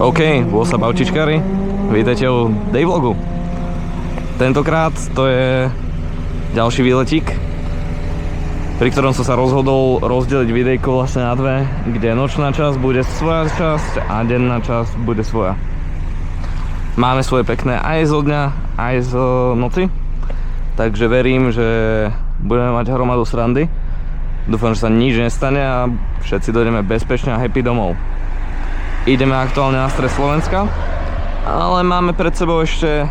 OK, bol sa Bavčičkári. Vítajte u Dayvlogu. Tentokrát to je ďalší výletík, pri ktorom som sa rozhodol rozdeliť videjko vlastne na dve, kde nočná časť bude svoja časť a denná časť bude svoja. Máme svoje pekné aj zo dňa, aj z noci, takže verím, že budeme mať hromadu srandy. Dúfam, že sa nič nestane a všetci dojdeme bezpečne a happy domov. Ideme aktuálne na stred Slovenska, ale máme pred sebou ešte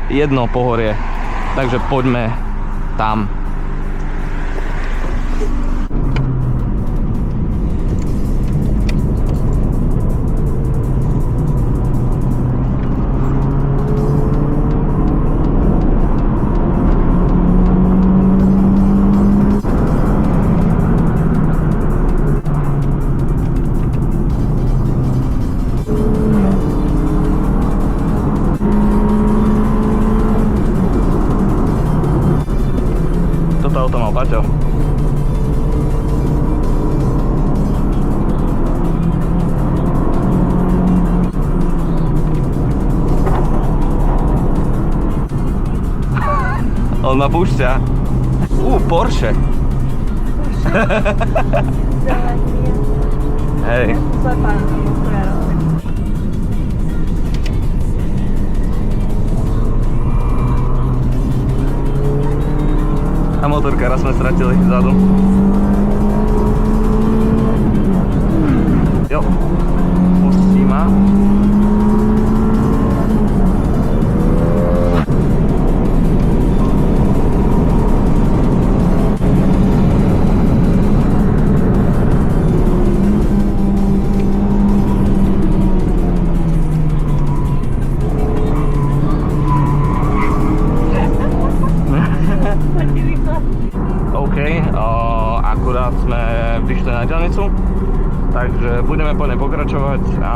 jedno pohorie, takže poďme tam. Toto mal Paťo. On ma púšťa. Porsche. Hej. A motorkára sme stratili vzadu. Jo, pustí ma. Akurát sme vyšli na diaľnicu, takže budeme po nej pokračovať a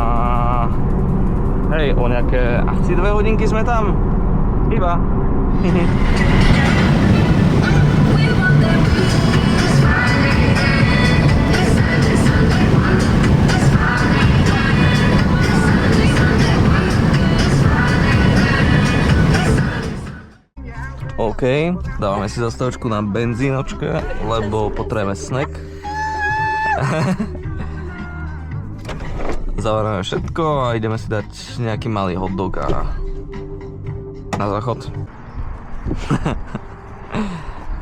hej, o nejaké asi 2 hodinky sme tam. Iba. OK, dávame si zastavočku na benzínočke, lebo potrebujeme snack. Zavárame všetko a ideme si dať nejaký malý hotdog a na záchod.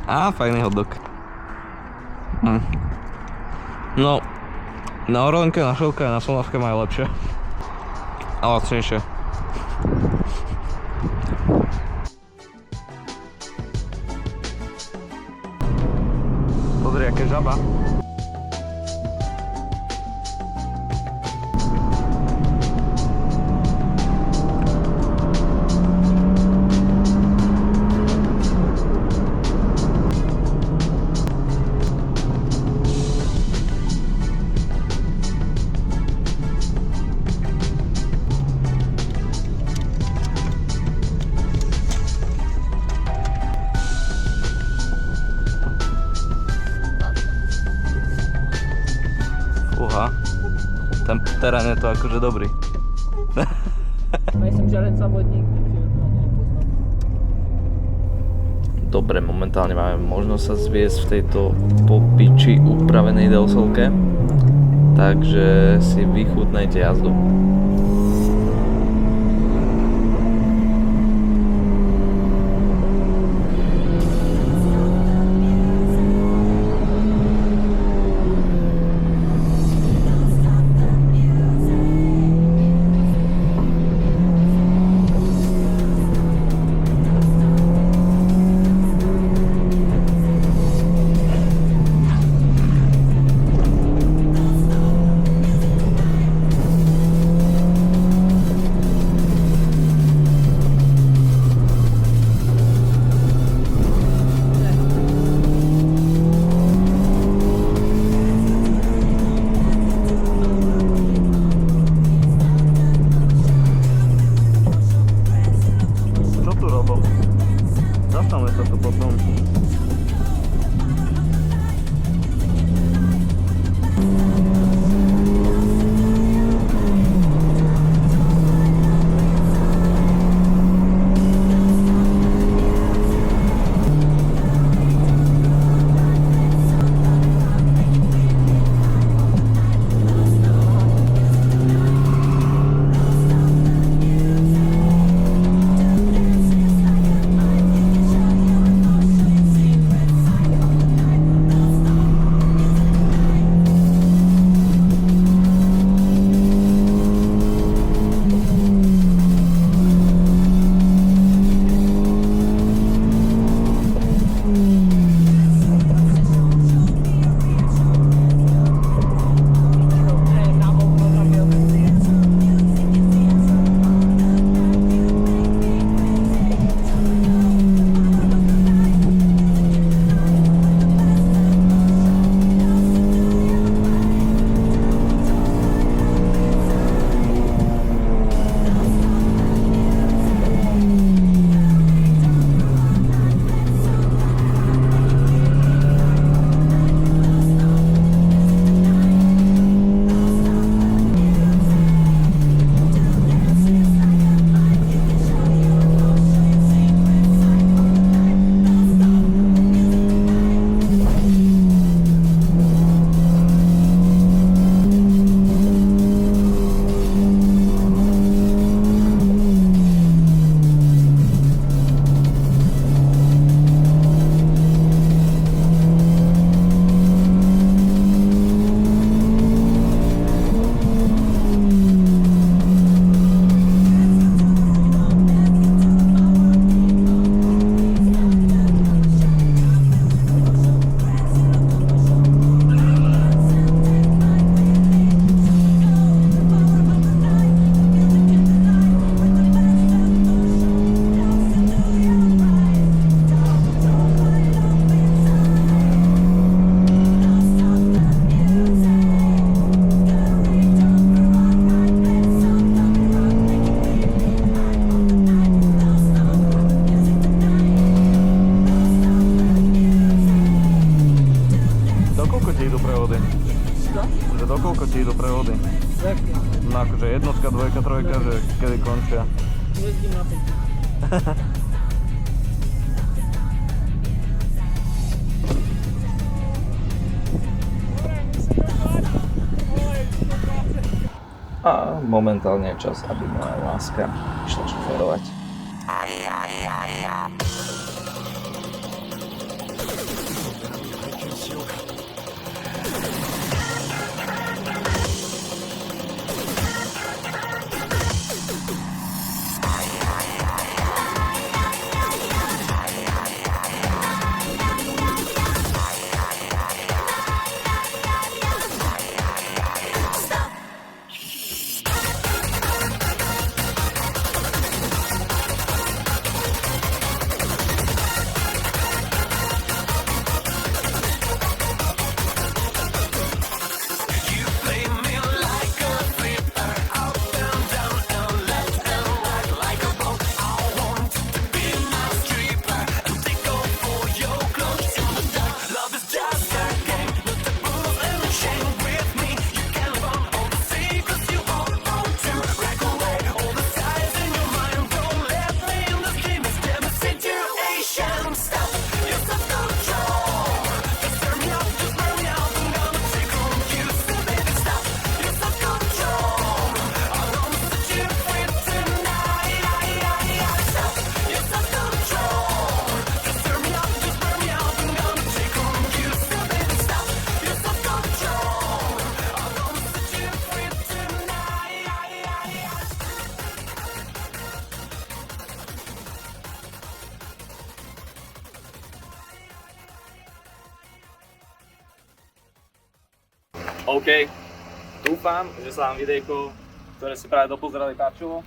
A fajný hotdog. No, na Orlenke, na Šelke a na Slnavke majú lepšie. A lacnejšie. Pozri, aké žaba. Ten terén je to akože dobrý. Myslím, že len sa vodník. Dobre, momentálne máme možnosť sa zviesť v tejto popiči upravenej DL-solke, takže si vychutnajte jazdu. na akože jednotka, dvojka, trojka, že kedy končia. Jezdím na tom. A momentálne je čas, aby moja láska išla šoférovať. OK, dúfam, že sa vám videjko, ktoré si práve dopozerali, páčilo.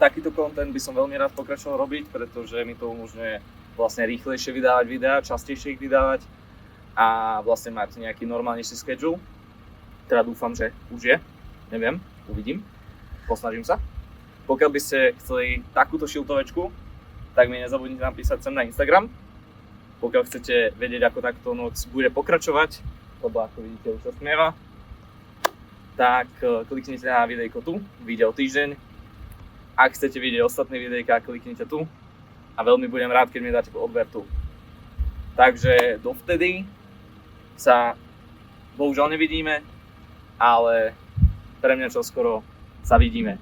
Takýto content by som veľmi rád pokračoval robiť, pretože mi to umožňuje vlastne rýchlejšie vydávať videá, častejšie ich vydávať a vlastne mať nejaký normálnejší schedule. Teda dúfam, že už je, neviem, uvidím, posnažím sa. Pokiaľ by ste chceli takúto šiltovečku, tak mi nezabudnite napísať sem na Instagram. Pokiaľ chcete vedieť, ako takto noc bude pokračovať, lebo ako vidíte už sa smieva, tak kliknite na videjko tu, vyjde o týždeň. Ak chcete vidieť ostatné videjka, kliknite tu a veľmi budem rád, keď mi dáte odber tu. Takže dovtedy sa bohužiaľ nevidíme, ale pre mňa čoskoro sa vidíme.